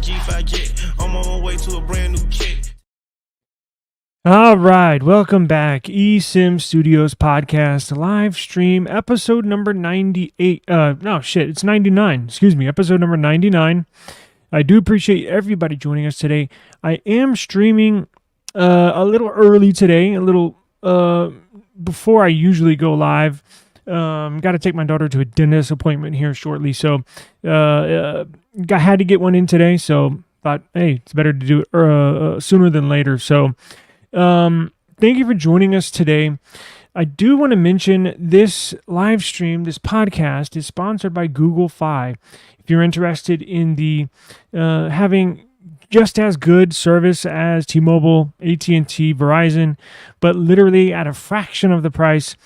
G5 jet. I'm on my way to a brand new kit. All right, welcome back. eSIM Studios podcast live stream episode number 98. It's 99. Excuse me, episode number 99. I do appreciate everybody joining us today. I am streaming a little early today, a little before I usually go live. Got to take my daughter to a dentist appointment here shortly, so I had to get one in today. So thought, hey, it's better to do it sooner than later. So thank you for joining us today. I do want to mention this live stream, this podcast is sponsored by Google Fi. If you're interested in the having just as good service as T-Mobile, AT&T, Verizon, but literally at a fraction of the price,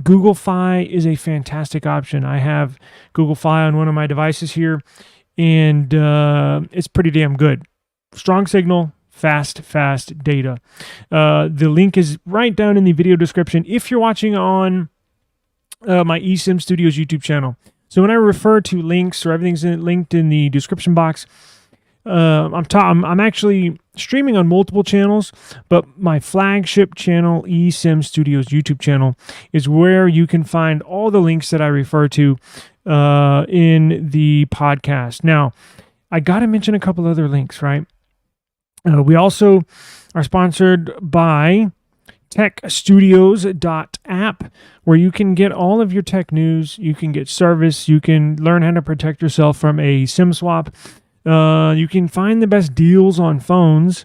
Google Fi is a fantastic option. I have Google Fi on one of my devices here, and it's pretty damn good. Strong signal, fast data. The link is right down in the video description if you're watching on my eSIM Studios YouTube channel. So when I refer to links or everything's linked in the description box, I'm actually streaming on multiple channels, but my flagship channel, eSIM Studios YouTube channel, is where you can find all the links that I refer to in the podcast. Now, I got to mention a couple other links, right? We also are sponsored by techstudios.app, where you can get all of your tech news, you can get service, you can learn how to protect yourself from a SIM swap. You can find the best deals on phones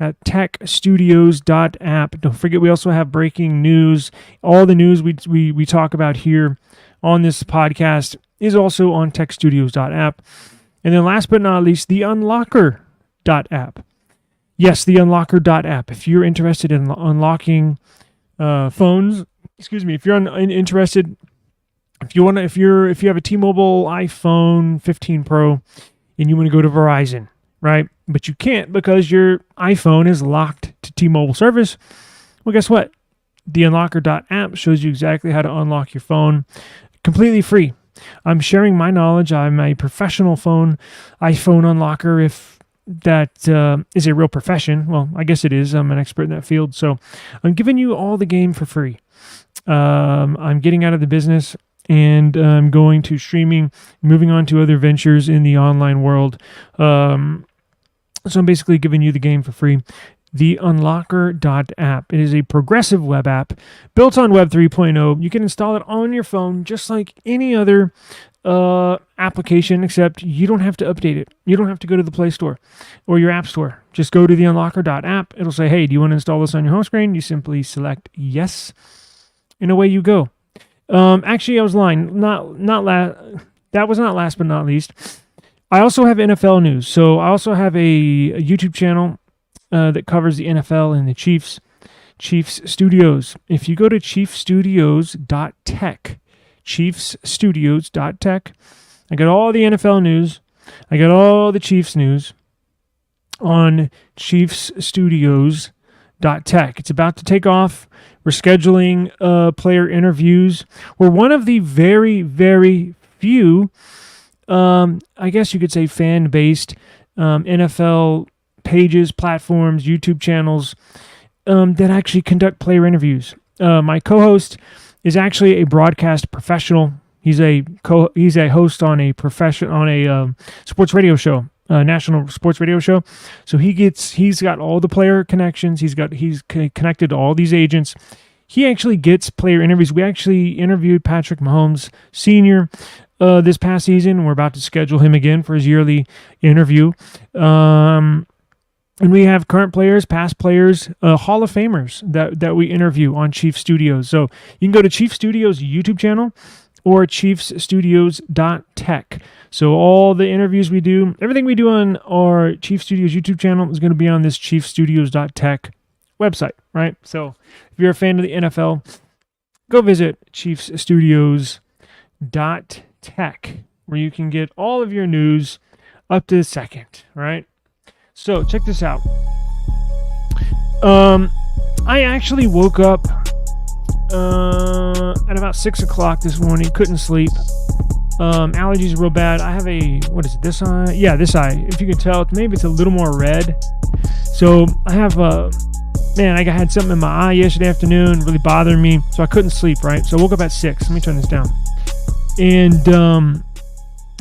at techstudios.app. Don't forget, we also have breaking news. All the news we talk about here on this podcast is also on techstudios.app. And then last but not least, the unlocker.app. Yes, the unlocker.app. If you're interested in unlocking phones, if you're interested, if you have a T-Mobile iPhone 15 Pro and you want to go to Verizon, right? But you can't because your iPhone is locked to T-Mobile service. Well, guess what? The unlocker.app shows you exactly how to unlock your phone completely free. I'm sharing my knowledge. I'm a professional iPhone unlocker, if that is a real profession. Well, I guess it is. I'm an expert in that field. So I'm giving you all the game for free. I'm getting out of the business and I'm going to streaming, moving on to other ventures in the online world. So I'm basically giving you the game for free. The unlocker.app. It is a progressive web app built on Web 3.0. You can install it on your phone just like any other application, except you don't have to update it. You don't have to go to the Play Store or your App Store. Just go to the unlocker.app. It'll say, hey, do you want to install this on your home screen? You simply select yes, and away you go. Actually, I was lying. That was not last but not least. I also have NFL news. So I also have a YouTube channel that covers the NFL and the Chiefs Studios. If you go to chiefstudios.tech, chiefstudios.tech, I got all the NFL news. I got all the Chiefs news on chiefstudios.tech. It's about to take off. We're scheduling player interviews. We're one of the very, very few, I guess you could say, fan-based NFL pages, platforms, YouTube channels that actually conduct player interviews. My co-host is actually a broadcast professional. He's a host on a sports radio show, national sports radio show. So he's got all the player connections. He's connected to all these agents. He actually gets player interviews. We actually interviewed Patrick Mahomes Sr. This past season. We're about to schedule him again for his yearly interview. And we have current players, past players, Hall of Famers that we interview on Chief Studios. So you can go to Chief Studios YouTube channel or chiefstudios.tech. So all the interviews we do, everything we do on our Chief Studios YouTube channel is going to be on this chiefstudios.tech website, right? So if you're a fan of the NFL, go visit chiefstudios.tech, where you can get all of your news up to the second, right? So check this out. I actually woke up at about 6 o'clock this morning, couldn't sleep. Allergies are real bad. I have a, what is it, this eye? Yeah, this eye. If you can tell, maybe it's a little more red. So I have man, I had something in my eye yesterday afternoon, really bothering me, so I couldn't sleep, right? So I woke up at 6. Let me turn this down. And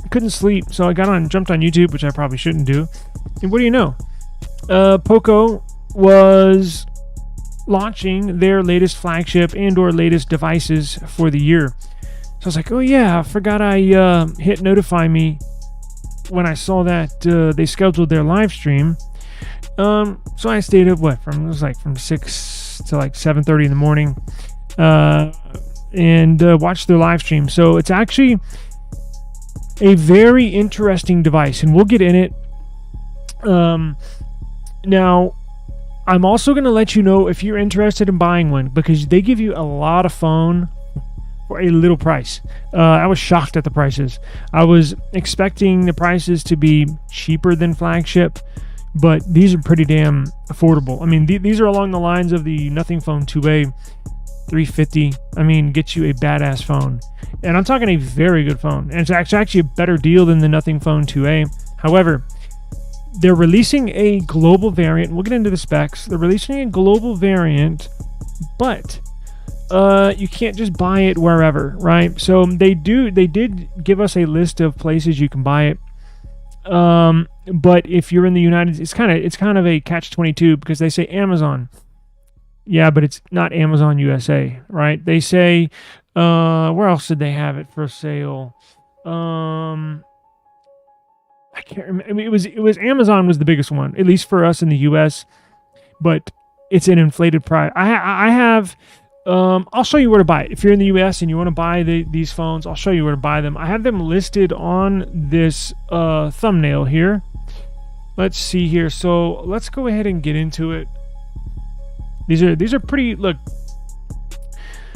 couldn't sleep, so I jumped on YouTube, which I probably shouldn't do. And what do you know? Poco was launching their latest flagship and/or latest devices for the year. So I was like, oh yeah, I forgot I hit notify me when I saw that they scheduled their live stream. So I stayed up from 6 to like 7:30 in the morning, and watched their live stream. So it's actually a very interesting device, and we'll get in it. Now, I'm also going to let you know if you're interested in buying one, because they give you a lot of phone for a little price. I was shocked at the prices. I was expecting the prices to be cheaper than flagship, but these are pretty damn affordable. I mean, these are along the lines of the Nothing Phone 2A, $350. I mean, get you a badass phone. And I'm talking a very good phone. And it's actually a better deal than the Nothing Phone 2A. However, they're releasing a global variant. We'll get into the specs. They're releasing a global variant, but you can't just buy it wherever, right? So they did give us a list of places you can buy it. But if you're in the United States, it's kind of a catch-22, because they say Amazon. Yeah, but it's not Amazon USA, right? They say, where else did they have it for sale? I can't remember. I mean, it was Amazon was the biggest one, at least for us in the US, but it's an inflated price. I have, I'll show you where to buy it. If you're in the US and you want to buy these phones, I'll show you where to buy them. I have them listed on this thumbnail here. Let's see here. So let's go ahead and get into it. These are pretty, look,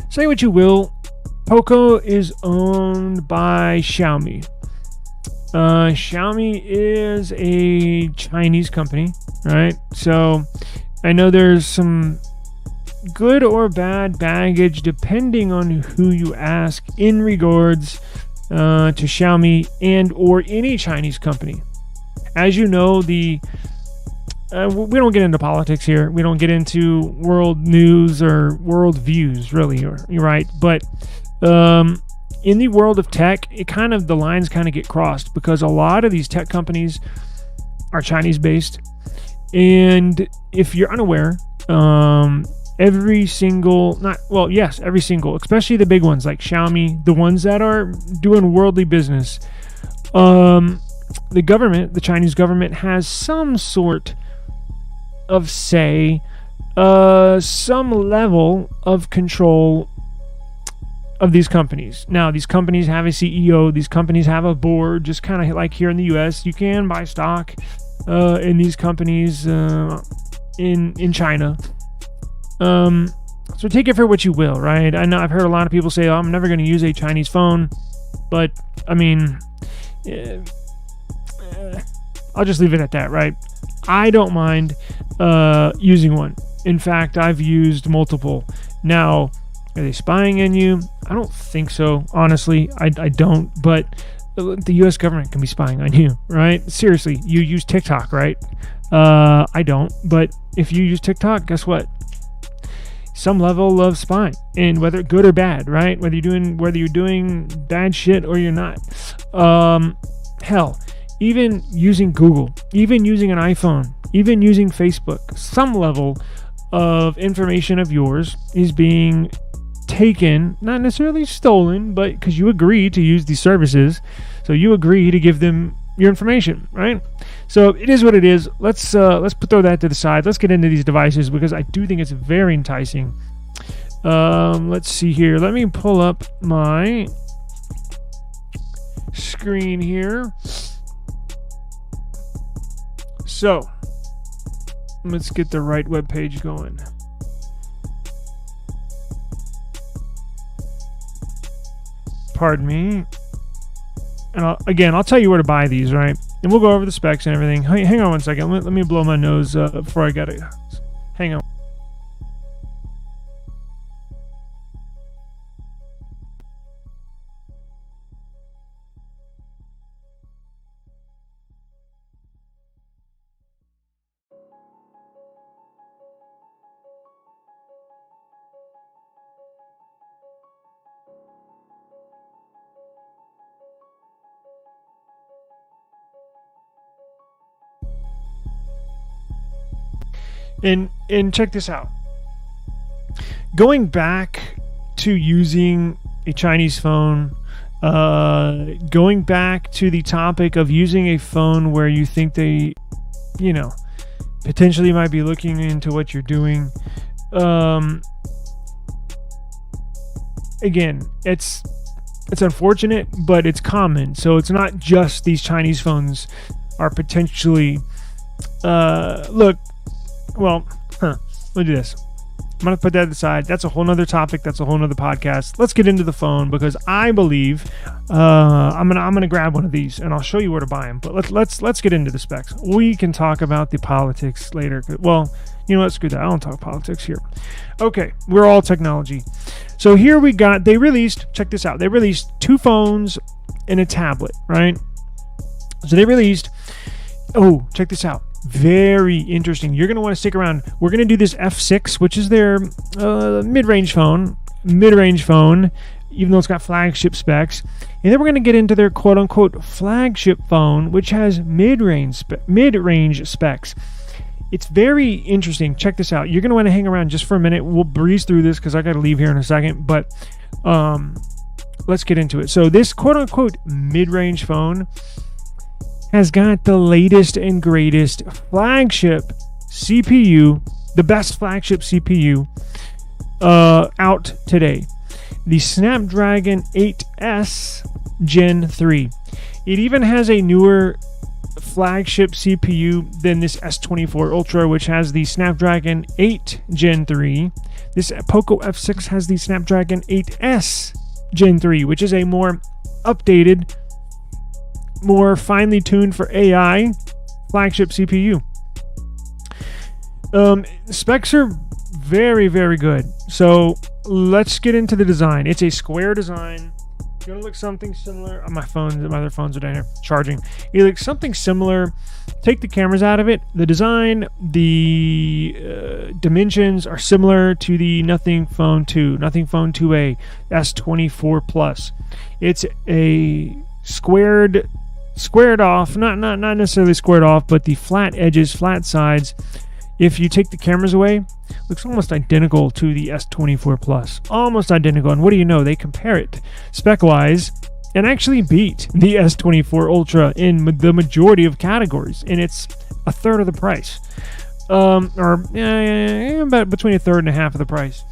say what you will, Poco is owned by Xiaomi. Xiaomi is a Chinese company, right? So I know there's some good or bad baggage depending on who you ask in regards to Xiaomi and or any Chinese company. As you know, we don't get into politics here. We don't get into world news or world views, really, right? But in the world of tech, the lines kind of get crossed, because a lot of these tech companies are Chinese based. And if you're unaware, every single, especially the big ones like Xiaomi, the ones that are doing worldly business, the Chinese government has some sort of say, some level of control of these companies. Now, these companies have a CEO, these companies have a board, just kind of like here in the US, you can buy stock in these companies in China. So take it for what you will, right? I know I've heard a lot of people say, oh, I'm never going to use a Chinese phone, but I mean, I'll just leave it at that, right? I don't mind using one. In fact, I've used multiple. Now, are they spying on you? I don't think so, honestly. I don't, but the U.S. government can be spying on you, right? Seriously, you use TikTok, right? I don't, but if you use TikTok, guess what? Some level of spying, and whether good or bad, right? Whether you're doing bad shit or you're not. Hell, even using Google, even using an iPhone, even using Facebook, some level of information of yours is being taken, not necessarily stolen, but because you agree to use these services, so you agree to give them your information, right? So it is what it is. Let's throw that to the side. Let's get into these devices, because I do think it's very enticing. Let's see here. Let me pull up my screen here. So let's get the right web page going. Pardon me. And I'll tell you where to buy these, right? And we'll go over the specs and everything. Hang on one second. Let me blow my nose before I got it. Hang on. And check this out. Going back to using a Chinese phone, going back to the topic of using a phone where you think they, potentially might be looking into what you're doing. Again, it's unfortunate, but it's common. So it's not just these Chinese phones are potentially let me do this. I'm going to put that aside. That's a whole nother topic. That's a whole nother podcast. Let's get into the phone, because I believe I'm gonna grab one of these and I'll show you where to buy them. But let's get into the specs. We can talk about the politics later. Well, screw that. I don't talk politics here. Okay, we're all technology. So here we got, check this out. They released 2 phones and a tablet, right? So they released, check this out. Very interesting. You're going to want to stick around. We're going to do this F6, which is their mid-range phone, even though it's got flagship specs. And then we're going to get into their quote-unquote flagship phone, which has mid-range specs. It's very interesting. Check this out. You're going to want to hang around just for a minute. We'll breeze through this because I got to leave here in a second. But let's get into it. So this quote-unquote mid-range phone has got the latest and greatest flagship CPU, the best flagship CPU out today. The Snapdragon 8S Gen 3. It even has a newer flagship CPU than this S24 Ultra, which has the Snapdragon 8 Gen 3. This Poco F6 has the Snapdragon 8S Gen 3, which is a more updated, more finely tuned for AI flagship CPU. Specs are very, very good. So let's get into the design. It's a square design. It's gonna look something similar. My other phones are down here charging. It looks something similar. Take the cameras out of it. The design, the dimensions are similar to the Nothing Phone 2, Nothing Phone 2A S24 Plus. It's a squared off, not necessarily squared off, but the flat edges, flat sides, if you take the cameras away, looks almost identical to the S24 Plus. Almost identical. And what do you know? They compare it spec-wise and actually beat the S24 Ultra in the majority of categories. And it's a third of the price. About between a third and a half of the price.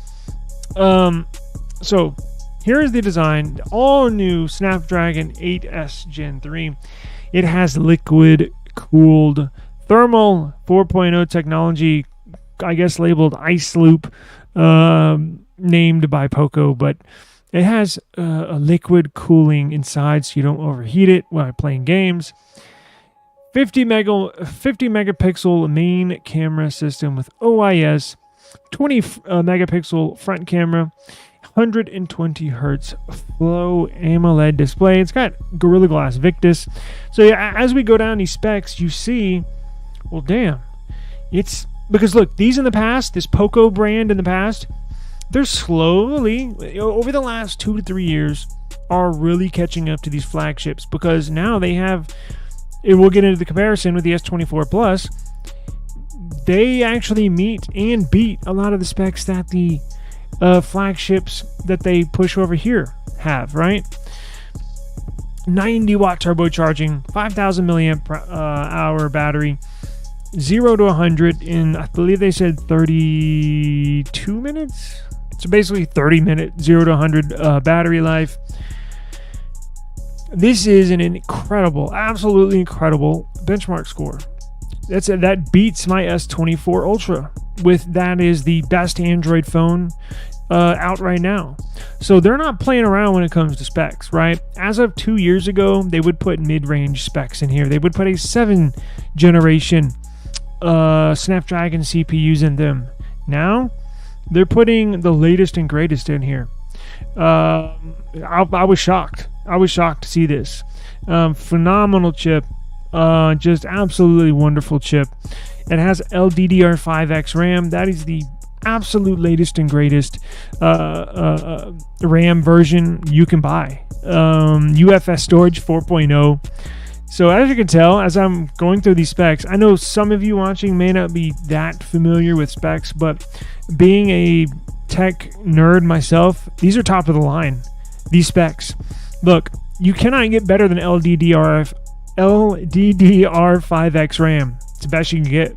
So here is the design. The all-new Snapdragon 8S Gen 3. It has liquid-cooled thermal 4.0 technology, I guess labeled Ice Loop, named by Poco, but it has a liquid cooling inside so you don't overheat it while playing games. 50 megapixel main camera system with OIS, 20 megapixel front camera, 120 hertz Flow AMOLED display. It's got Gorilla Glass Victus. So yeah, as we go down these specs, you see, well, damn, it's because look, these in the past, this Poco brand in the past, they're slowly, over the last 2 to 3 years, are really catching up to these flagships, because now they have, and we'll get into the comparison with the S24 Plus, they actually meet and beat a lot of the specs that the flagships that they push over here have, right? 90 watt turbocharging, 5,000 milliamp hour battery, 0 to 100 in, I believe they said 32 minutes. So basically 30 minute 0 to 100 battery life. This is an incredible, absolutely incredible benchmark score. That beats my S24 Ultra. That is the best Android phone out right now. So they're not playing around when it comes to specs, right? As of 2 years ago, they would put mid-range specs in here. They would put a 7th generation Snapdragon CPUs in them. Now they're putting the latest and greatest in here. I was shocked. I was shocked to see this. Phenomenal chip. Just absolutely wonderful chip. It has LDDR5X RAM. That is the absolute latest and greatest RAM version you can buy. UFS storage 4.0. So as you can tell, as I'm going through these specs, I know some of you watching may not be that familiar with specs, but being a tech nerd myself, these are top of the line. These specs. Look, you cannot get better than LDDR5X RAM. It's the best you can get.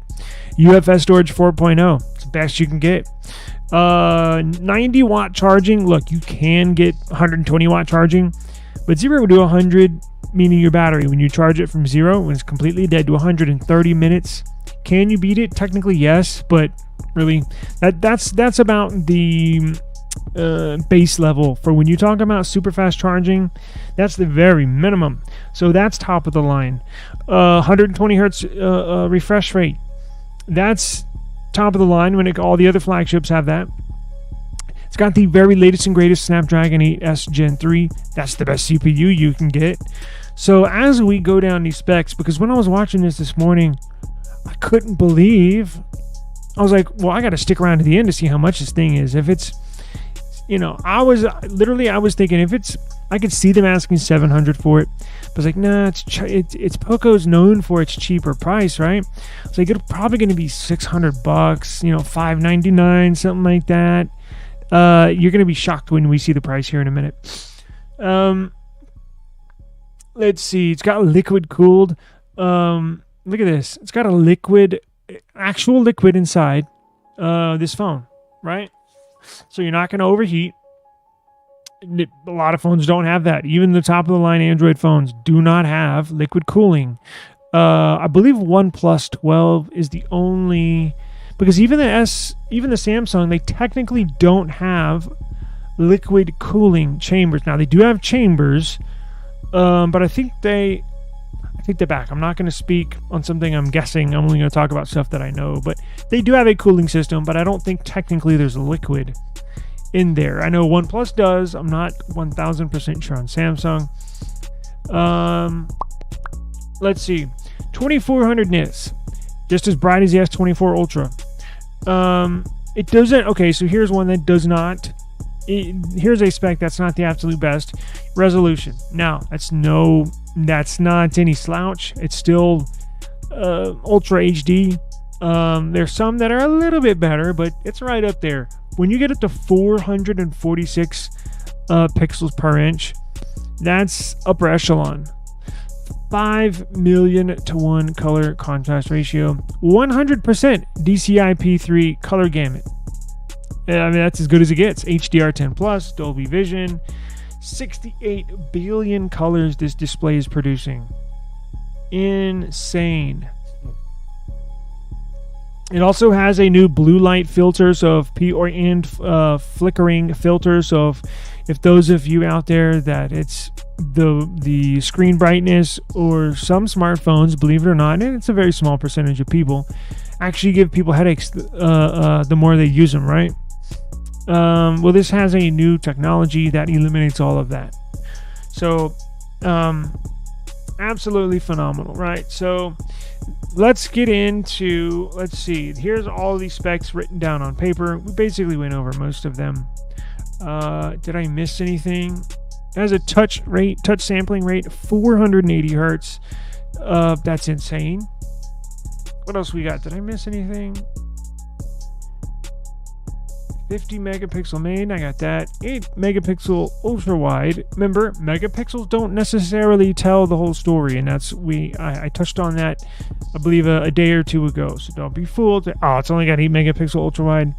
UFS storage 4.0. It's the best you can get. 90 watt charging. Look, you can get 120 watt charging, but 0 to 100, meaning your battery, when you charge it from 0, when it's completely dead, to 130 minutes. Can you beat it? Technically, yes, but really, that's about the base level for when you talk about super fast charging. That's the very minimum. So that's top of the line. 120 hertz refresh rate. That's top of the line when all the other flagships have that. It's got the very latest and greatest Snapdragon 8S Gen 3. That's the best CPU you can get. So as we go down these specs, because when I was watching this morning, I couldn't believe. I was like, well, I got to stick around to the end to see how much this thing is. If it's, I was thinking if it's, I could see them asking $700 for it. But I was like, nah, it's Poco's known for its cheaper price, right? It's like, it's probably going to be $600, $599, something like that. You're going to be shocked when we see the price here in a minute. Let's see. It's got liquid cooled. Look at this. It's got a actual liquid inside this phone, right? So you're not going to overheat. A lot of phones don't have that. Even the top of the line Android phones do not have liquid cooling. I believe OnePlus 12 is the only, because even the Samsung, they technically don't have liquid cooling chambers. Now they do have chambers, but I think they're back. I'm not going to speak on something I'm guessing. I'm only going to talk about stuff that I know. But they do have a cooling system, but I don't think technically there's liquid in there. I know OnePlus does. I'm not 1,000% sure on Samsung. Let's see. 2400 nits. Just as bright as the S24 Ultra. It doesn't. Okay, so here's one that does not. Here's a spec that's not the absolute best. Resolution. Now, that's not any slouch. It's still Ultra HD. There's some that are a little bit better, but it's right up there. When you get up to 446 pixels per inch, that's upper echelon. 5 million to 1 color contrast ratio, 100% DCI-P3 color gamut. I mean, that's as good as it gets. HDR10 plus, Dolby Vision, 68 billion colors this display is producing. Insane. It also has a new blue light filter, so flickering filter. So if those of you out there that it's the screen brightness, or some smartphones, believe it or not, and it's a very small percentage of people, actually give people headaches the more they use them, right? Well, this has a new technology that eliminates all of that. So absolutely phenomenal, right? So let's get into, let's see, here's all these specs written down on paper. We basically went over most of them. Did I miss anything? It has a touch sampling rate, 480 hertz. That's insane. What else we got? Did I miss anything? 50 megapixel main, I got that. 8 megapixel ultra wide. Remember, megapixels don't necessarily tell the whole story, and that's I touched on that, I believe, a day or two ago. So don't be fooled. Oh, it's only got 8 megapixel ultra wide.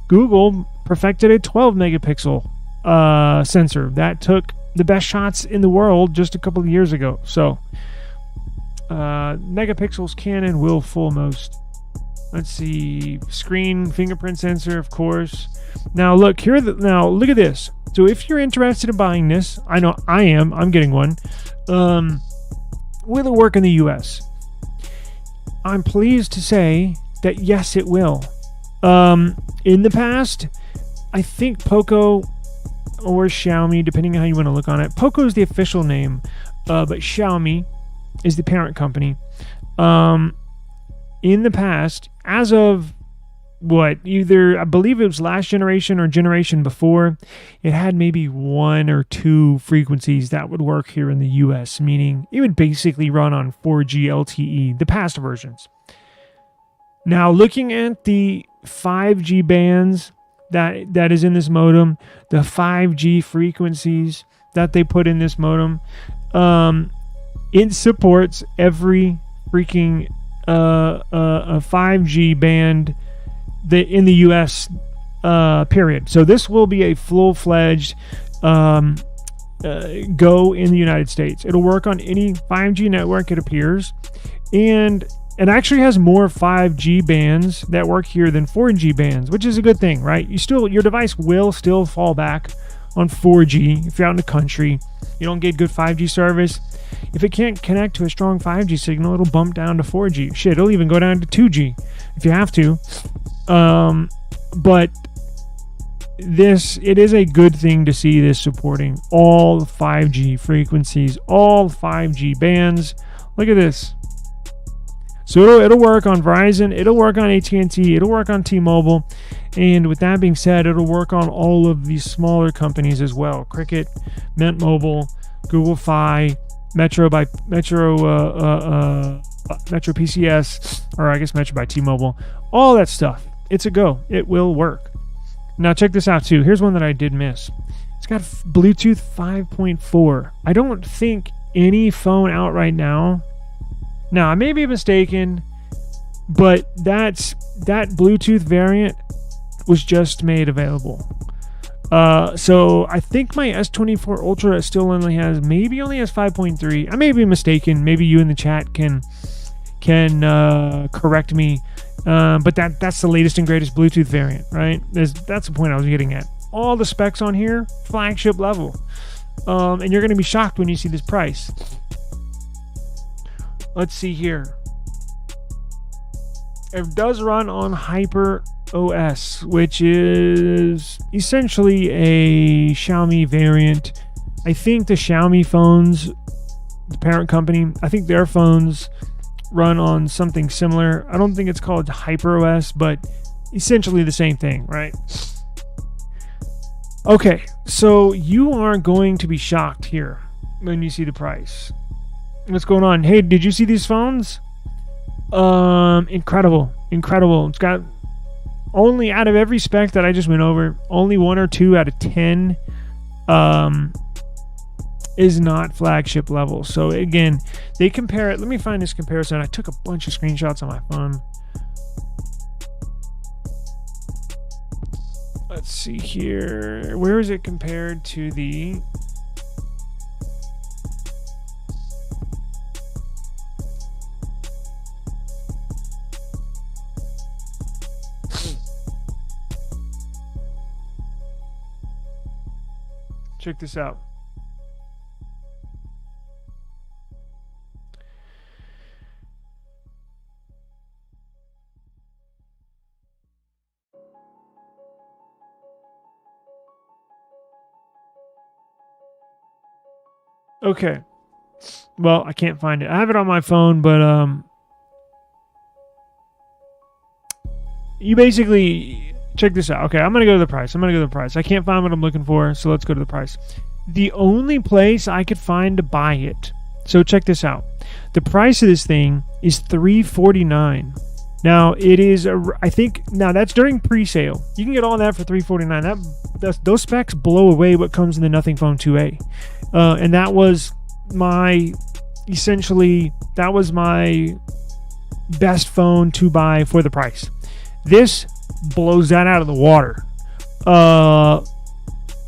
Google perfected a 12 megapixel sensor that took the best shots in the world just a couple of years ago. So megapixels can and will fool most. Let's see, screen fingerprint sensor, of course. Now look here. Now look at this. So if you're interested in buying this, I know I am. I'm getting one. Will it work in the U.S.? I'm pleased to say that yes, it will. In the past, I think Poco or Xiaomi, depending on how you want to look on it. Poco is the official name, but Xiaomi is the parent company. In the past, as of either, I believe it was last generation or generation before, it had maybe 1 or 2 frequencies that would work here in the US, meaning it would basically run on 4G LTE, the past versions. Now, looking at the 5G bands that is in this modem, the 5G frequencies that they put in this modem, it supports every freaking a 5G band in the US, period. So this will be a full-fledged go in the United States. It'll work on any 5G network, it appears, and it actually has more 5G bands that work here than 4G bands, which is a good thing, right? Your device will still fall back on 4G if you're out in the country. You don't get good 5G service. If it can't connect to a strong 5G signal, it'll bump down to 4G. Shit, it'll even go down to 2G if you have to. But it is a good thing to see this supporting all 5G frequencies, all 5G bands. Look at this. So it'll work on Verizon, it'll work on AT&T, it'll work on T-Mobile, and with that being said, it'll work on all of these smaller companies as well. Cricket, Mint Mobile, Google Fi, Metro PCS, or I guess Metro by T-Mobile, all that stuff. It's a go. It will work. Now check this out too. Here's one that I did miss. It's got Bluetooth 5.4. I don't think any phone out right now. Now, I may be mistaken, but that Bluetooth variant was just made available. So I think my S24 Ultra still only has 5.3. I may be mistaken. Maybe you in the chat can correct me. But that's the latest and greatest Bluetooth variant, right? That's the point I was getting at. All the specs on here, flagship level. And you're going to be shocked when you see this price. Let's see here. It does run on Hyper OS, which is essentially a Xiaomi variant. I think the Xiaomi phones, the parent company, I think their phones run on something similar. I don't think it's called Hyper OS, but essentially the same thing, right? Okay, so you are going to be shocked here when you see the price. What's going on? Hey, did you see these phones? Incredible. It's got only, out of every spec that I just went over, only 1 or 2 out of 10 is not flagship level. So again, they compare it. Let me find this comparison. I took a bunch of screenshots on my phone. Let's see here. Where is it compared to the... Check this out. Okay. Well, I can't find it. I have it on my phone, but you basically... Check this out. Okay, I'm going to go to the price. I can't find what I'm looking for, so let's go to the price. The only place I could find to buy it. So check this out. The price of this thing is $349. Now, it is, I think, now that's during pre-sale. You can get all that for $349. Those specs blow away what comes in the Nothing Phone 2A. And that was my best phone to buy for the price. This blows that out of the water.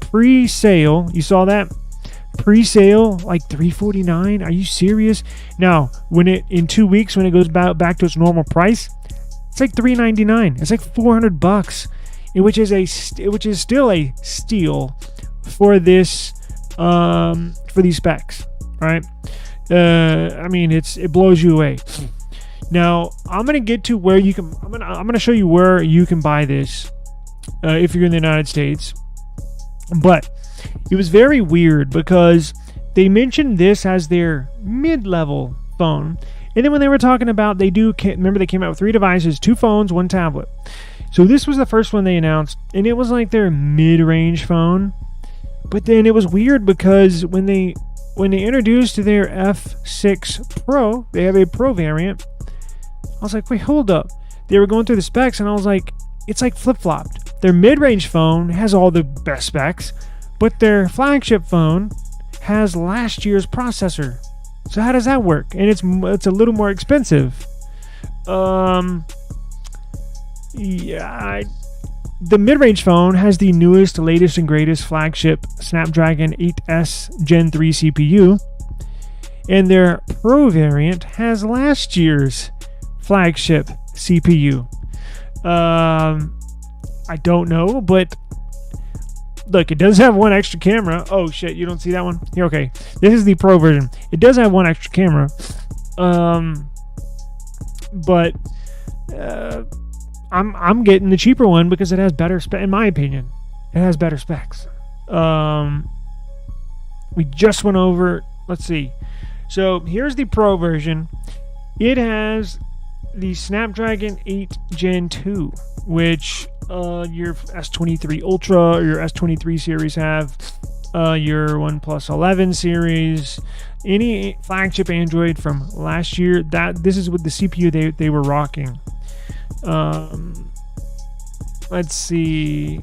Pre-sale, you saw that? Pre-sale, like $349. Are you serious? Now, in 2 weeks, when it goes back to its normal price, it's like $399. It's like $400, which is still a steal for this for these specs, right? I mean, it blows you away. Now, I'm going to get to where you can... I'm going to show you where you can buy this if you're in the United States. But it was very weird because they mentioned this as their mid-level phone. And then when they were talking about... Remember, they came out with 3 devices, 2 phones, 1 tablet. So this was the first one they announced, and it was like their mid-range phone. But then it was weird because when they introduced their F6 Pro, they have a Pro variant. I was like, wait, hold up. They were going through the specs, and I was like, it's like flip-flopped. Their mid-range phone has all the best specs, but their flagship phone has last year's processor. So how does that work? And it's a little more expensive. The mid-range phone has the newest, latest, and greatest flagship Snapdragon 8S Gen 3 CPU, and their Pro variant has last year's flagship CPU. I don't know, but look, it does have one extra camera. Oh shit, you don't see that one? Here, okay. This is the Pro version. It does have one extra camera. But I'm getting the cheaper one because it has better specs. In my opinion, it has better specs. We just went over. Let's see. So here's the Pro version. It has the Snapdragon 8 Gen 2, which your S23 Ultra or your S23 series have. Your OnePlus 11 series, any flagship Android from last year. This is with the CPU they were rocking. Let's see.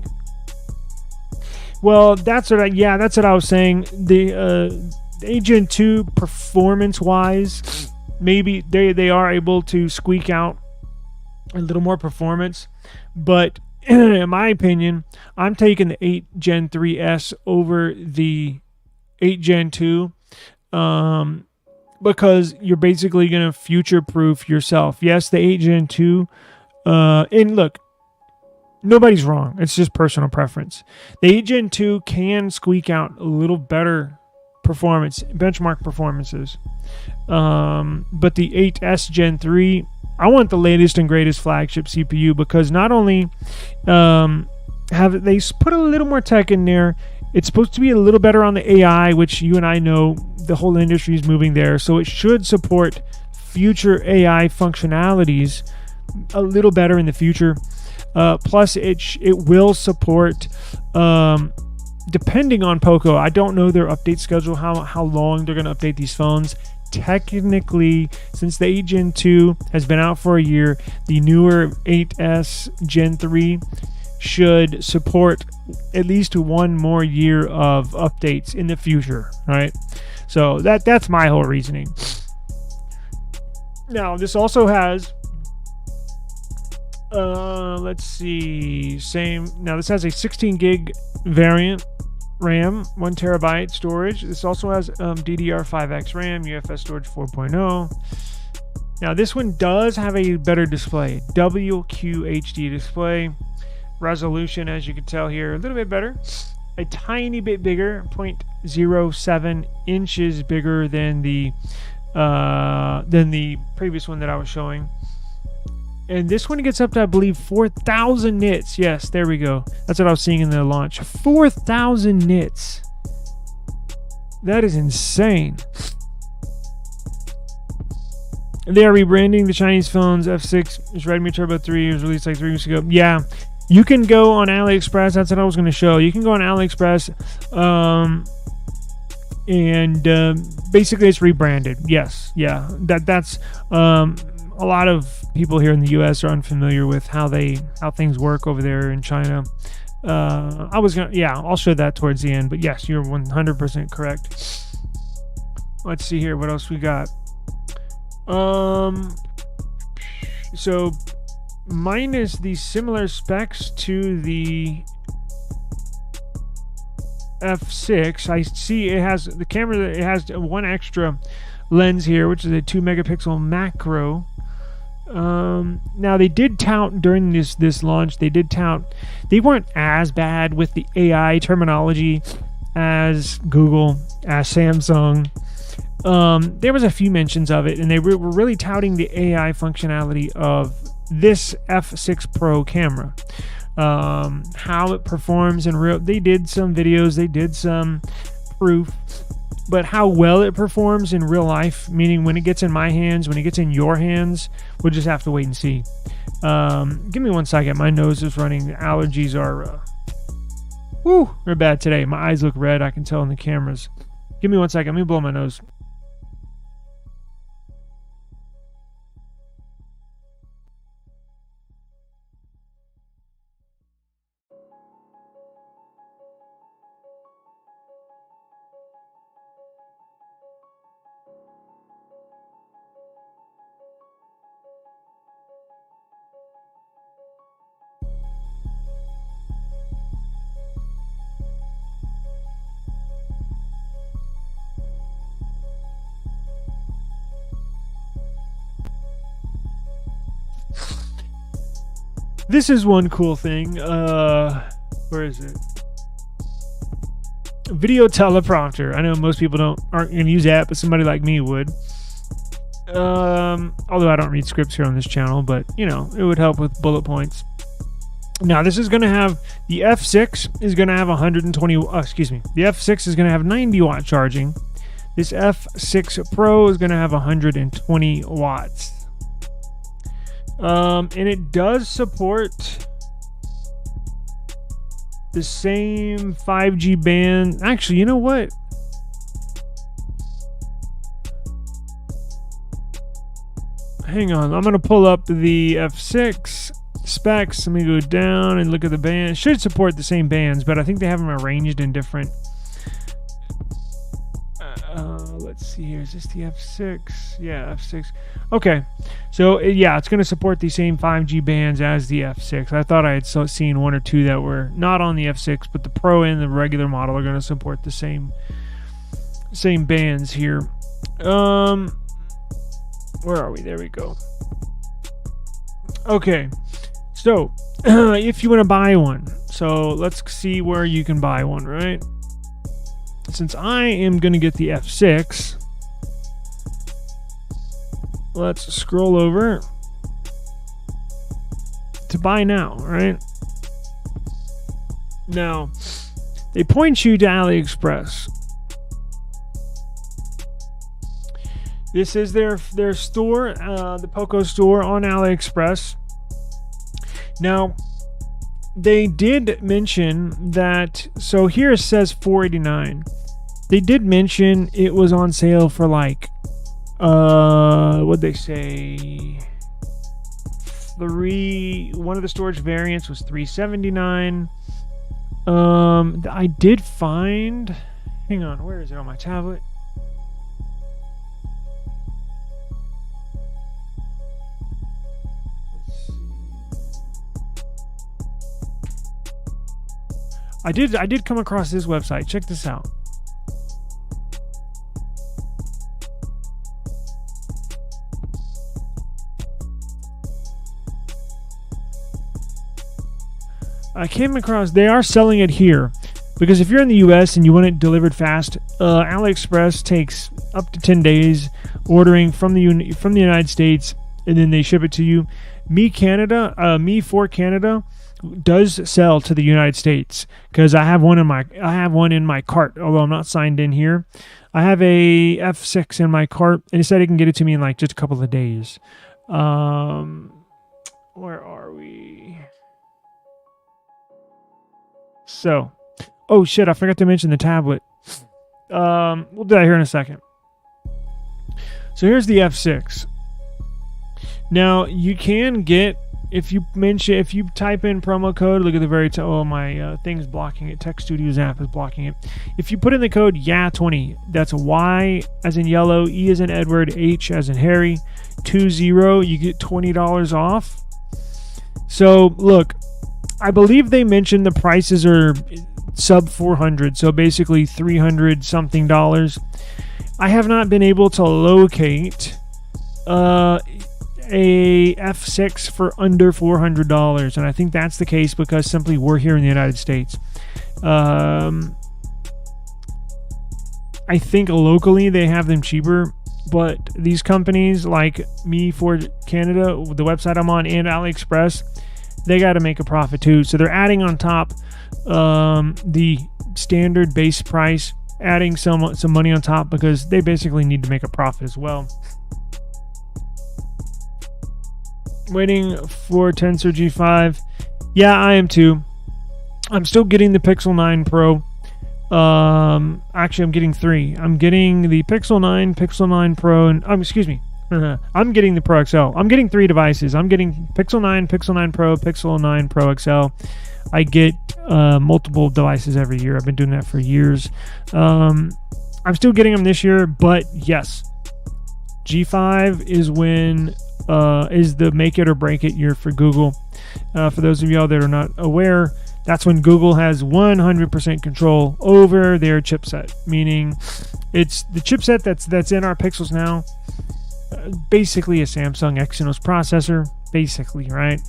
Well, that's what I was saying. The 8 Gen 2 performance-wise, maybe they are able to squeak out a little more performance, but in my opinion, I'm taking the 8 Gen 3S over the 8 Gen 2 because you're basically going to future-proof yourself. Yes, the 8 Gen 2, and look, nobody's wrong. It's just personal preference. The 8 Gen 2 can squeak out a little better performance, benchmark performances. But the 8S Gen 3, I want the latest and greatest flagship CPU because not only have they put a little more tech in there, it's supposed to be a little better on the AI, which you and I know the whole industry is moving there. So it should support future AI functionalities a little better in the future. Plus, it will support, depending on Poco. I don't know their update schedule, how long they're going to update these phones. Technically, since the 8 Gen 2 has been out for a year, the newer 8S Gen 3 should support at least one more year of updates in the future, right? So that's my whole reasoning. Now, this also has let's see, now this has a 16 gig variant RAM, 1 terabyte storage. This also has DDR5X RAM, UFS storage 4.0. Now this one does have a better display, WQHD display. Resolution, as you can tell here, a little bit better, a tiny bit bigger, 0.07 inches bigger than the previous one that I was showing. And this one gets up to, I believe, 4,000 nits. Yes, there we go. That's what I was seeing in the launch. 4,000 nits. That is insane. They are rebranding the Chinese phones. F6 is Redmi Turbo 3. It was released like 3 weeks ago. Yeah, you can go on AliExpress. That's what I was going to show. You can go on AliExpress, and basically it's rebranded. Yes, yeah. That's a lot of people here in the U.S. are unfamiliar with how things work over there in China. I'll show that towards the end. But yes, you're 100% correct. Let's see here. What else we got? So minus the similar specs to the F6, I see it has the camera. It has one extra lens here, which is a 2 megapixel macro. Now they did tout during this launch. They weren't as bad with the AI terminology as Google, as Samsung. There was a few mentions of it, and they were really touting the AI functionality of this F6 Pro camera. How it performs in real. They did some videos. They did some proof. But how well it performs in real life, meaning when it gets in my hands, when it gets in your hands, we'll just have to wait and see. Give me 1 second. My nose is running. The allergies are, they're bad today. My eyes look red. I can tell in the cameras. Give me 1 second. Let me blow my nose. This is one cool thing. Where is it? Video teleprompter. I know most people aren't going to use that, but somebody like me would. Although I don't read scripts here on this channel, but you know, it would help with bullet points. Now this is going to have, the F6 is going to have 120, the F6 is going to have 90 watt charging. This F6 Pro is going to have 120 watts. And it does support the same 5G band. Actually, you know what? Hang on. I'm going to pull up the F6 specs. Let me go down and look at the band. It should support the same bands, but I think they have them arranged in different. Let's see here. Is this the F6? Yeah, F6. Okay. So, yeah, it's going to support the same 5G bands as the F6. I thought I had seen one or two that were not on the F6, but the Pro and the regular model are going to support the same bands here. Where are we? There we go. Okay. So, if you want to buy one. So, let's see where you can buy one, right? Since I am going to get the F6, let's scroll over to buy now, right? Now, they point you to AliExpress. This is their store, the Poco store on AliExpress. Now, they did mention that, so here it says $489. They did mention it was on sale for like, what'd they say? One of the storage variants was $379. I did find, hang on, where is it on my tablet? I did come across this website. Check this out. I came across, they are selling it here, because if you're in the US and you want it delivered fast, AliExpress takes up to 10 days ordering from the United States, and then they ship it to you. Me for Canada does sell to the United States, because I have one in my cart, although I'm not signed in here. I have a F6 in my cart, and it said it can get it to me in like just a couple of days. Where are we? So, oh shit, I forgot to mention the tablet. We'll do that here in a second. So here's the F6. Now you can get, if you type in promo code, look at the very top. Oh, my thing's blocking it. Tech Studios app is blocking it. If you put in the code YA20, that's Y as in yellow, E as in Edward, H as in Harry, 20, you get $20 off. So look, I believe they mentioned the prices are sub 400, so basically 300 something dollars. I have not been able to locate a F6 for under $400, and I think that's the case because simply we're here in the United States. I think locally they have them cheaper, but these companies like Me for Canada, the website I'm on, and AliExpress, they got to make a profit too, so they're adding on top the standard base price adding some money on top because they basically need to make a profit as well. Waiting for Tensor G5. Yeah, I am too. I'm still getting the Pixel 9 Pro. Actually, I'm getting 3. I'm getting the Pixel 9, Pixel 9 Pro, and excuse me. I'm getting the Pro XL. I'm getting 3 devices. I'm getting Pixel 9, Pixel 9 Pro, Pixel 9 Pro XL. I get multiple devices every year. I've been doing that for years. I'm still getting them this year, but yes, G5 is when is the make it or break it year for Google. For those of y'all that are not aware, that's when Google has 100% control over their chipset, meaning it's the chipset that's in our Pixels now. Basically a Samsung Exynos processor, basically, right?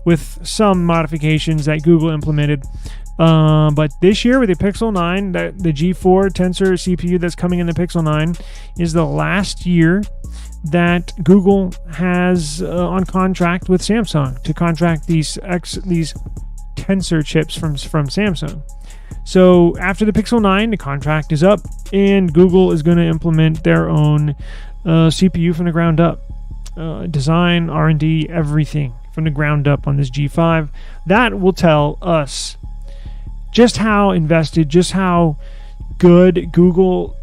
With some modifications that Google implemented. But this year with the Pixel 9, the G4 Tensor CPU that's coming in the Pixel 9 is the last year that Google has on contract with Samsung to contract these Tensor chips from Samsung. So after the Pixel 9, the contract is up, and Google is going to implement their own CPU from the ground up. Design, R&D, everything from the ground up on this G5. That will tell us just how invested, just how good Google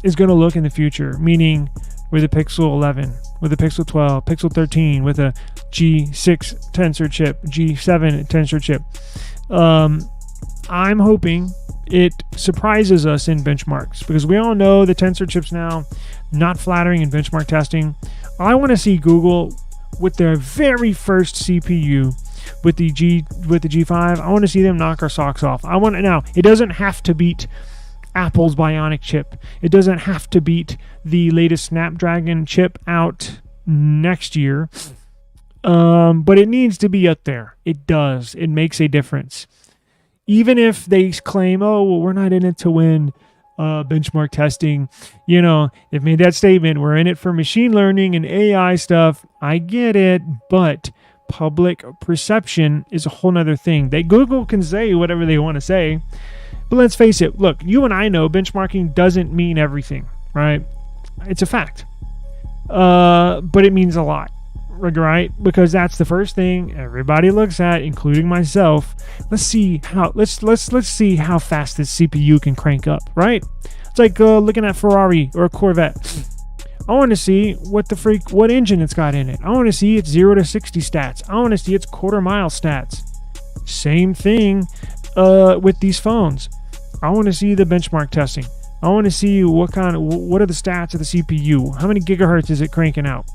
is going to look in the future, meaning with the Pixel 11, with the Pixel 12, Pixel 13, with a G6 Tensor chip, G7 Tensor chip. I'm hoping it surprises us in benchmarks, because we all know the Tensor chips now not flattering in benchmark testing. I want to see Google with their very first CPU with the G5. I want to see them knock our socks off. Now, it doesn't have to beat Apple's Bionic chip. It doesn't have to beat the latest Snapdragon chip out next year. But it needs to be up there. It does. It makes a difference. Even if they claim, oh, well, we're not in it to win benchmark testing. You know, they've made that statement. We're in it for machine learning and AI stuff. I get it, but public perception is a whole nother thing. Google can say whatever they want to say, but let's face it. Look, you and I know benchmarking doesn't mean everything, right? It's a fact, but it means a lot, right? Because that's the first thing everybody looks at, including myself. Let's see how see how fast this CPU can crank up, right? It's like looking at Ferrari or a Corvette. I want to see what engine it's got in it. I want to see its 0 to 60 stats. I want to see its quarter mile stats. Same thing with these phones. I want to see the benchmark testing. I want to see what are the stats of the CPU? How many gigahertz is it cranking out?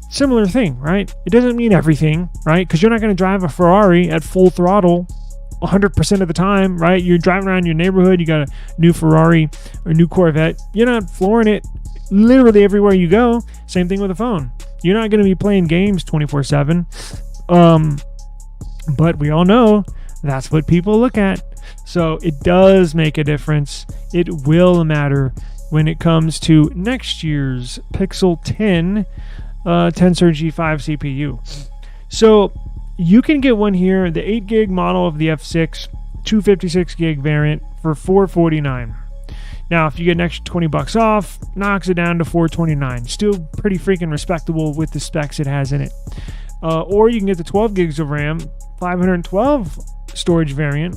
Similar thing, right? It doesn't mean everything, right? Because you're not going to drive a Ferrari at full throttle 100% of the time, right? You're driving around your neighborhood, you got a new Ferrari or a new Corvette. You're not flooring it literally everywhere you go. Same thing with a phone. You're not going to be playing games 24/7. But we all know that's what people look at. So it does make a difference. It will matter when it comes to next year's Pixel 10 Tensor G5 CPU. So you can get one here, the 8 gig model of the F6, 256 gig variant for $449. Now, if you get an extra $20 off, knocks it down to $429. Still pretty freaking respectable with the specs it has in it. Or you can get the 12 gigs of RAM, 512 storage variant,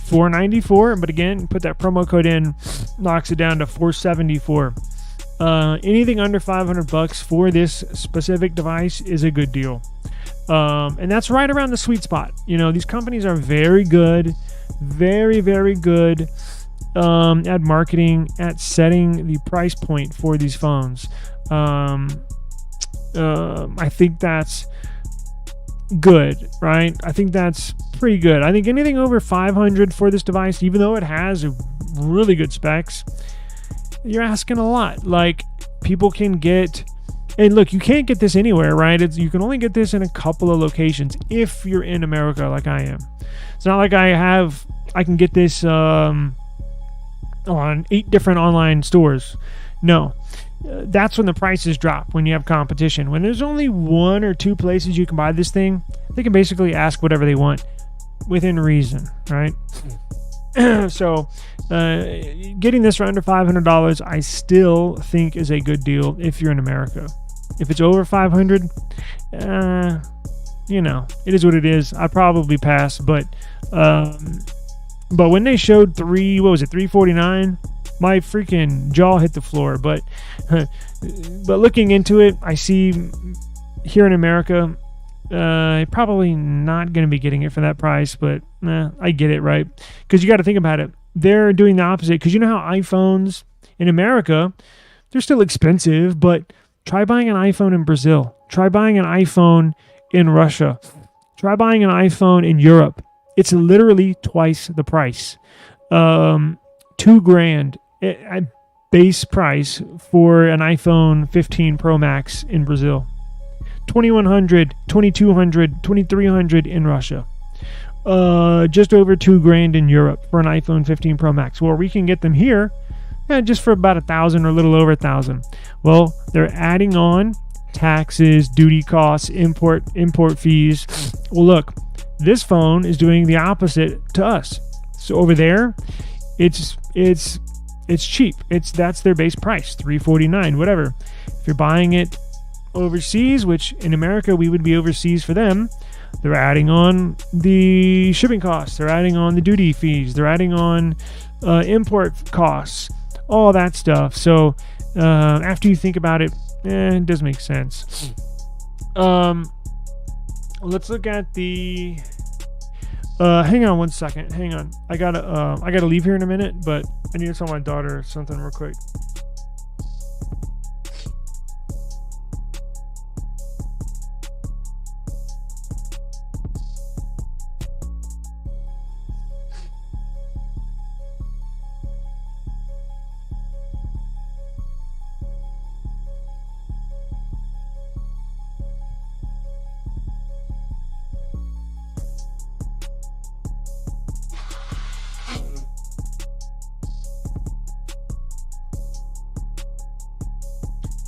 $494. But again, put that promo code in, knocks it down to $474. Anything under $500 for this specific device is a good deal. And that's right around the sweet spot. You know, these companies are very good, very, very good at marketing, at setting the price point for these phones. I think that's good, right? I think that's pretty good. I think anything over $500 for this device, even though it has really good specs, you're asking a lot. Like, people can get, and look, you can't get this anywhere, right? You can only get this in a couple of locations if you're in America, like I am. It's not like I can get this on 8 different online stores. No, that's when the prices drop, when you have competition. When there's only 1 or 2 places you can buy this thing, they can basically ask whatever they want within reason, right? So getting this for under $500, I still think is a good deal if you're in America. If it's over 500, you know, it is what it is. I'd probably pass, but when they showed $349, my freaking jaw hit the floor. But looking into it, I see here in America, probably not going to be getting it for that price, but I get it, right? Because you got to think about it. They're doing the opposite, because you know how iPhones in America, they're still expensive, but try buying an iPhone in Brazil. Try buying an iPhone in Russia. Try buying an iPhone in Europe. It's literally twice the price. $2,000 base price for an iPhone 15 Pro Max in Brazil. $2,100, $2,200, $2,300 in Russia. Just over $2,000 in Europe for an iPhone 15 Pro Max. Well, we can get them here just for about $1,000 or a little over $1,000. Well, they're adding on taxes, duty costs, import fees. Well, look, this phone is doing the opposite to us. So over there, it's cheap. That's their base price, $349, whatever. If you're buying it overseas, which in America we would be overseas for them, they're adding on the shipping costs, they're adding on the duty fees, they're adding on import costs, all that stuff. So after you think about it, it does make sense. Let's look at the hang on one second. Hang on. I gotta leave here in a minute, but I need to tell my daughter something real quick.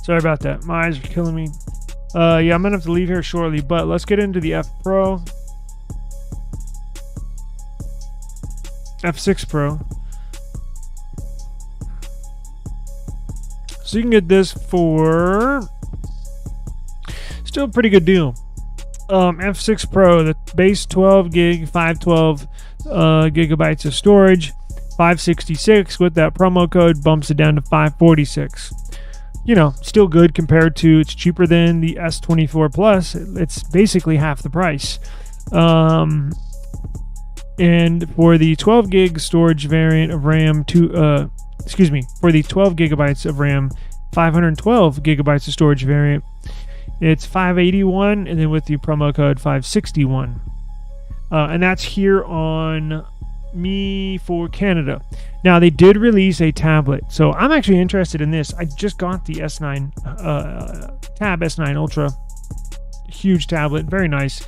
Sorry about that. My eyes are killing me. Yeah, I'm gonna have to leave here shortly, but let's get into the F6 Pro. So you can get this for still a pretty good deal. F6 Pro, the base 12 gig, 512 gigabytes of storage, 566. With that promo code, bumps it down to 546. You know, still good compared to, it's cheaper than the S24 Plus. It's basically half the price. And for the 12 gig storage variant of RAM, for the 12 gigabytes of RAM, 512 gigabytes of storage variant, it's $581, and then with the promo code $561. And that's here on Me for Canada. Now, they did release a tablet, so I'm actually interested in this. I just got the S9 Tab S9 Ultra, huge tablet, very nice.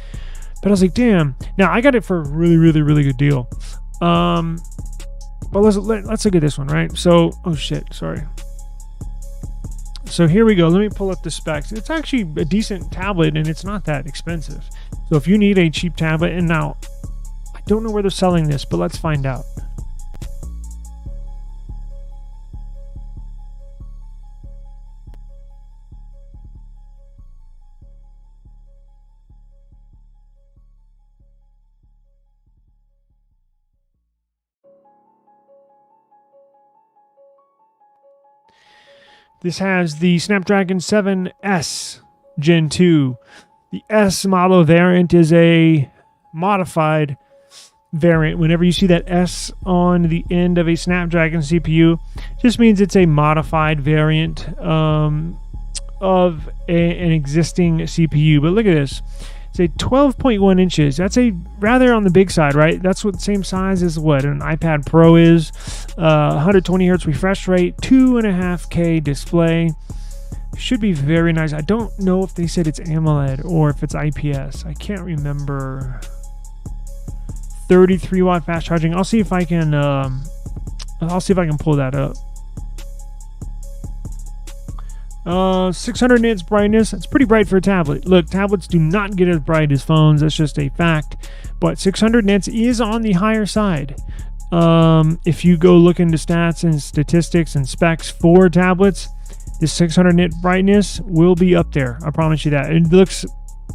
But I was like, damn. Now I got it for a really, really, really good deal. But let's look at this one, right? So, oh shit, sorry. So here we go. Let me pull up the specs. It's actually a decent tablet, and it's not that expensive. So if you need a cheap tablet, and now I don't know where they're selling this, but let's find out. This has the Snapdragon 7S Gen 2. The S model variant is a modified variant. Whenever you see that S on the end of a Snapdragon CPU, just means it's a modified variant of an existing CPU. But look at this. It's a 12.1 inches. That's a rather on the big side, right? That's what same size as what an iPad Pro is. 120 hertz refresh rate, 2.5K display. Should be very nice. I don't know if they said it's AMOLED or if it's IPS. I can't remember. 33 watt fast charging. I'll see if I can pull that up. 600 nits brightness. It's pretty bright for a tablet. Look, tablets do not get as bright as phones. That's just a fact. But 600 nits is on the higher side. If you go look into stats and statistics and specs for tablets, this 600 nit brightness will be up there. I promise you that. It looks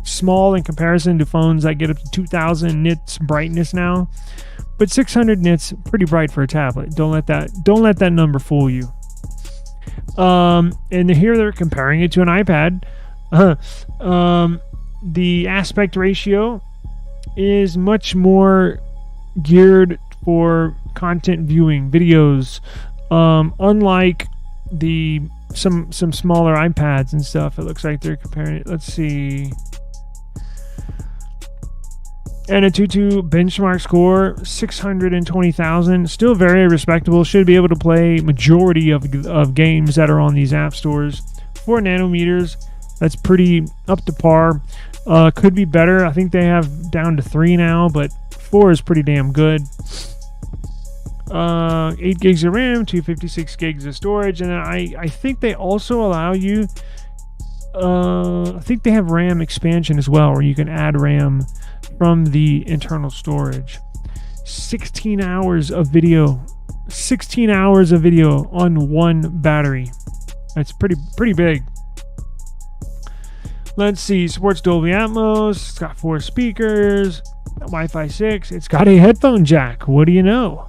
small in comparison to phones that get up to 2000 nits brightness now, but 600 nits pretty bright for a tablet. Don't let that number fool you. And here they're comparing it to an iPad. The aspect ratio is much more geared for content viewing, videos, unlike some smaller iPads and stuff. It looks like they're comparing it. Let's see. And a 2.2 benchmark score, 620,000. Still very respectable. Should be able to play majority of games that are on these app stores. 4 nanometers. That's pretty up to par. Could be better. I think they have down to 3 now, but 4 is pretty damn good. 8 gigs of RAM, 256 gigs of storage, and then I think they also allow you. I think they have RAM expansion as well, where you can add RAM from the internal storage. 16 hours of video. 16 hours of video on one battery. That's pretty big. Let's see. Supports Dolby Atmos. It's got 4 speakers. Wi-Fi 6. It's got a headphone jack. What do you know?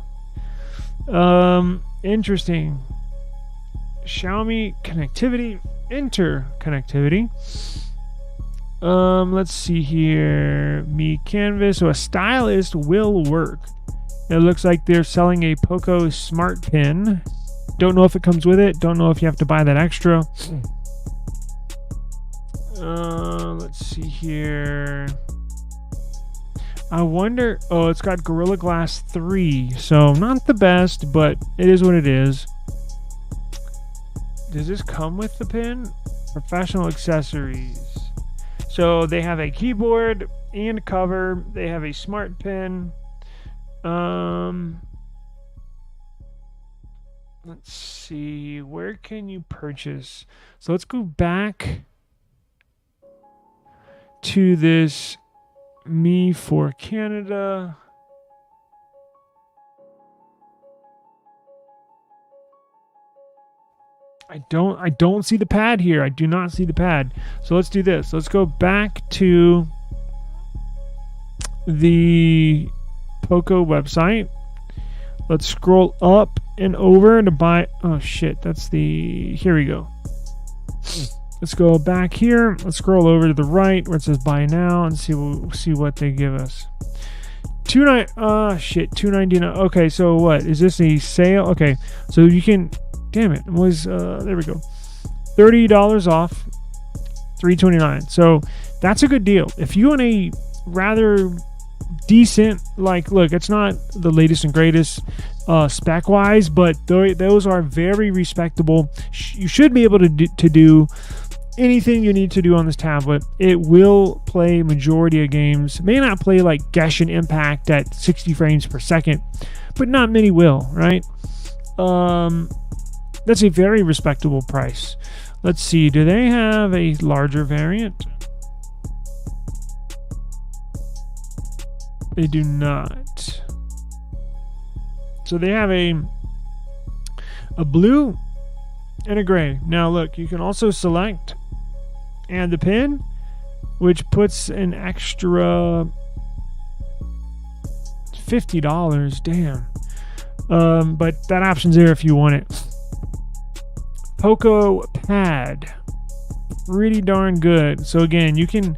Interesting. Xiaomi connectivity. Interconnectivity. Let's see here. Mi Canvas. So a stylist will work. It looks like they're selling a Poco Smart Pen. Don't know if it comes with it. Don't know if you have to buy that extra. Let's see here. I wonder. Oh, it's got Gorilla Glass 3. So not the best, but it is what it is. Does this come with the pen? Professional accessories. So they have a keyboard and cover. They have a smart pen. Let's see. Where can you purchase? So let's go back to this Me for Canada. I don't see the pad here. I do not see the pad. So let's do this. Let's go back to the Poco website. Let's scroll up and over to buy. Oh shit, that's the. Here we go. Let's go back here. Let's scroll over to the right where it says buy now and see what they give us. $2.99. Okay, so what is this, a sale? Okay, so you can. Damn it, there we go. $30 off, $3.29. So that's a good deal. If you want a rather decent, like, look, it's not the latest and greatest spec wise, but those are very respectable. You should be able to do anything you need to do on this tablet. It will play majority of games. May not play like Genshin Impact at 60 frames per second, but not many will, right? That's a very respectable price. Let's see. Do they have a larger variant? They do not. So they have a blue and a gray. Now look, you can also select and the pin, which puts an extra $50. Damn. But that option's there if you want it. Poco pad, pretty darn good. So again, you can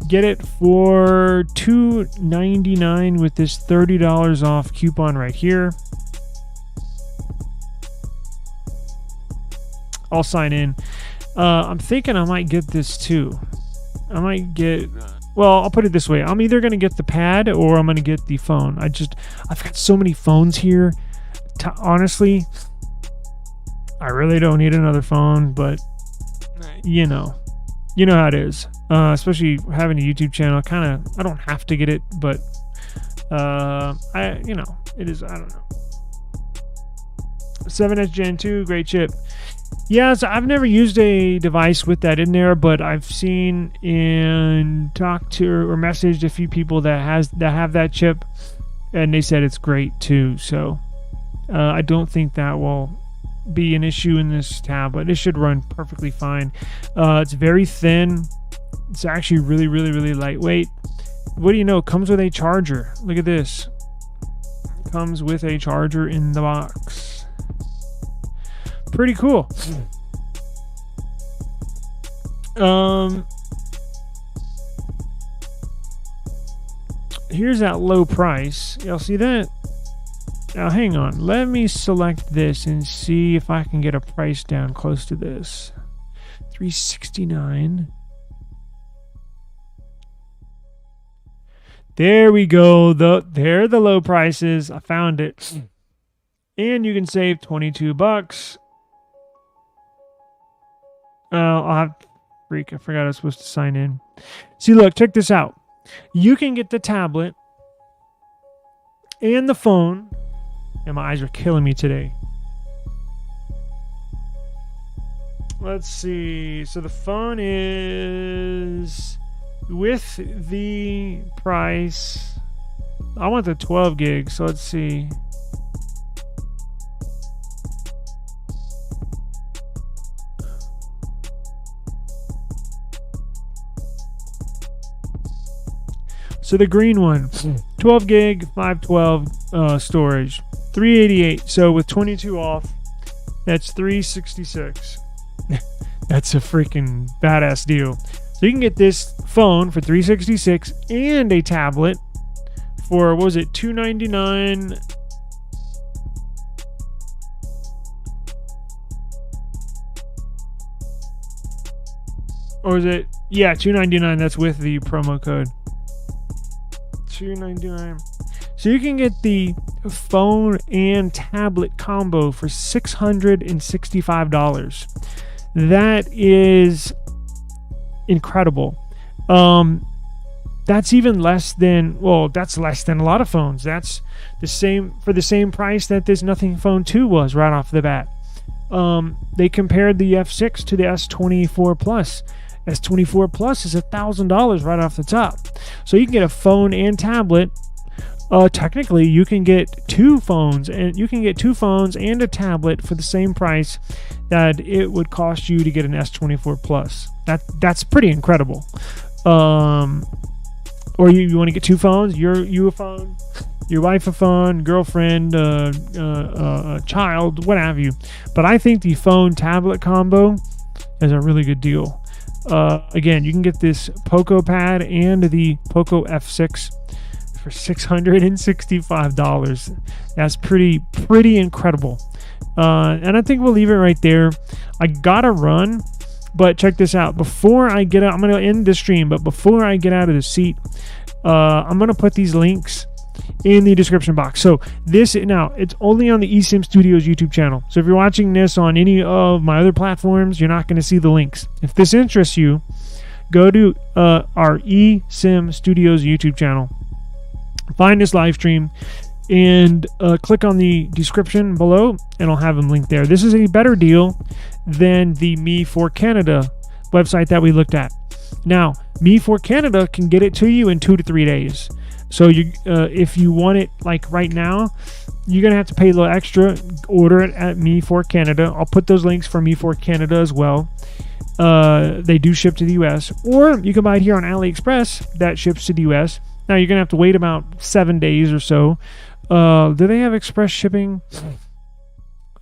get it for $2.99 with this $30 off coupon right here. I'll sign in. I'm thinking I might get this too. I might get. Well, I'll put it this way. I'm either going to get the pad or I'm going to get the phone. I've got so many phones here. Honestly, I really don't need another phone, but you know how it is. Especially having a YouTube channel, I don't have to get it, but it is. I don't know. 7S Gen 2, great chip. Yeah, so I've never used a device with that in there, but I've seen and talked to or messaged a few people that have that chip. and they said it's great too. So I don't think that will be an issue in this tablet. It should run perfectly fine. It's very thin. It's actually really, really, really lightweight. What do you know? It comes with a charger. Look at this. It comes with a charger in the box. Pretty cool. Here's that low price. Y'all see that? Now hang on. Let me select this and see if I can get a price down close to this. $369. There we go. There are the low prices. I found it. And you can save $22. I forgot I was supposed to sign in. See, look, check this out. You can get the tablet and the phone. And my eyes are killing me today. Let's see. So the phone is with the price. I want the 12 gig. So let's see. So the green one, 12 gig, 512 storage, $388. So with 22 off, that's $366. That's a freaking badass deal. So you can get this phone for $366 and a tablet for, what was it, $299. Or is it? Yeah, $299. That's with the promo code. $299. So you can get the phone and tablet combo for $665. That is incredible. That's even less than, well, that's less than a lot of phones. That's the same for the same price that this Nothing Phone 2 was right off the bat. They compared the F6 to the S24 Plus. S24 Plus is $1,000 right off the top. So you can get a phone and tablet. Technically, you can get two phones and a tablet for the same price that it would cost you to get an S24 Plus. That's pretty incredible. Or you want to get two phones? You a phone, your wife a phone, girlfriend, a child, what have you. But I think the phone tablet combo is a really good deal. Again, you can get this Poco Pad and the Poco F6 for $665. That's pretty incredible. And I think we'll leave it right there. I gotta run, but check this out. Before I get out, I'm gonna end the stream, but before I get out of the seat, I'm gonna put these links in the description box. So it's only on the eSIM Studios YouTube channel. So if you're watching this on any of my other platforms, you're not going to see the links. If this interests you, go to our eSIM Studios YouTube channel, find this live stream, and click on the description below, and I'll have them linked there. This is a better deal than the Me for Canada website that we looked at. Now, Me for Canada can get it to you in 2 to 3 days. So if you want it like right now, you're going to have to pay a little extra, order it at Me for Canada. I'll put those links for Me for Canada as well. They do ship to the US, or you can buy it here on AliExpress that ships to the US. Now you're going to have to wait about 7 days or so. Do they have express shipping?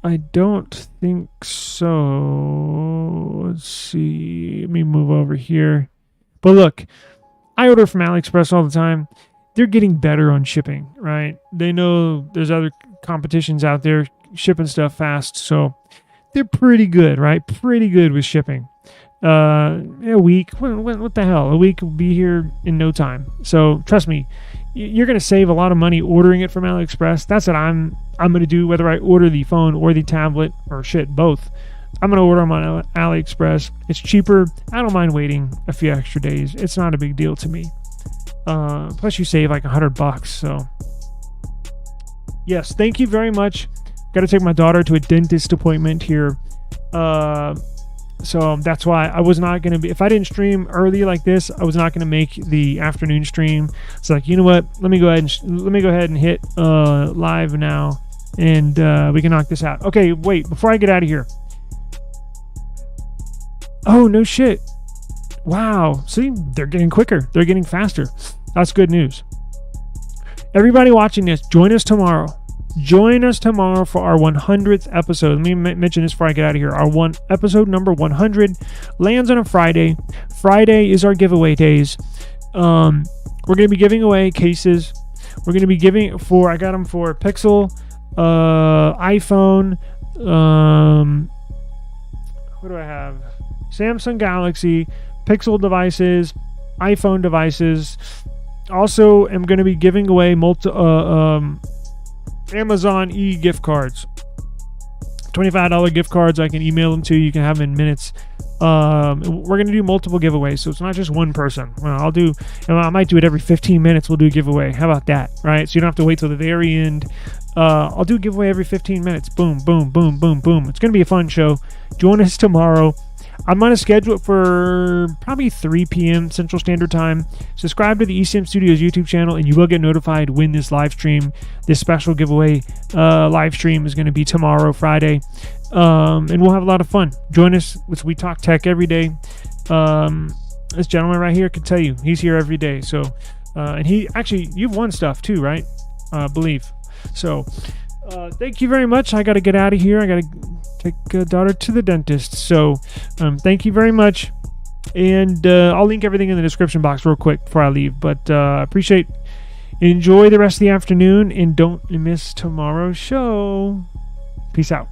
I don't think so. Let's see. Let me move over here. But look, I order from AliExpress all the time. They're getting better on shipping, right? They know there's other competitions out there shipping stuff fast, so they're pretty good, right? Pretty good with shipping. A week, what the hell? A week will be here in no time. So trust me, you're going to save a lot of money ordering it from AliExpress. That's what I'm going to do, whether I order the phone or the tablet, or both. I'm going to order them on AliExpress. It's cheaper. I don't mind waiting a few extra days. It's not a big deal to me. Plus you save like $100. So yes, thank you very much. Got to take my daughter to a dentist appointment here So that's why I was not going to be, if I didn't stream early like this, I was not going to make the afternoon stream. It's like, you know what? Let me go ahead and hit live now, and we can knock this out. Okay, wait, before I get out of here. Oh, no shit. Wow. See, they're getting quicker. They're getting faster. That's good news. Everybody watching this, join us tomorrow. Join us tomorrow for our 100th episode. Let me mention this before I get out of here. Our episode number 100 lands on a Friday. Friday is our giveaway days. We're going to be giving away cases. We're going to be giving for, I got them for Pixel, iPhone, what do I have? Samsung Galaxy, Pixel devices, iPhone devices. Also, I'm going to be giving away Amazon gift cards, $25 gift cards. I can email them to you. You can have them in minutes. We're going to do multiple giveaways, so it's not just one person. Well, I might do it every 15 minutes. We'll do a giveaway. How about that, right? So you don't have to wait till the very end. I'll do a giveaway every 15 minutes. Boom, boom, boom, boom, boom. It's going to be a fun show. Join us tomorrow. I'm going to schedule it for probably 3 p.m. Central Standard Time. Subscribe to the eSIM Studios YouTube channel, and you will get notified when this live stream, this special giveaway live stream is going to be tomorrow, Friday. And we'll have a lot of fun. Join us. We talk tech every day. This gentleman right here can tell you. He's here every day. So, and you've won stuff too, right? Believe. So, thank you very much. I got to get out of here. I got to take daughter to the dentist. So thank you very much, and I'll link everything in the description box real quick before I leave. But enjoy the rest of the afternoon, and don't miss tomorrow's show. Peace out.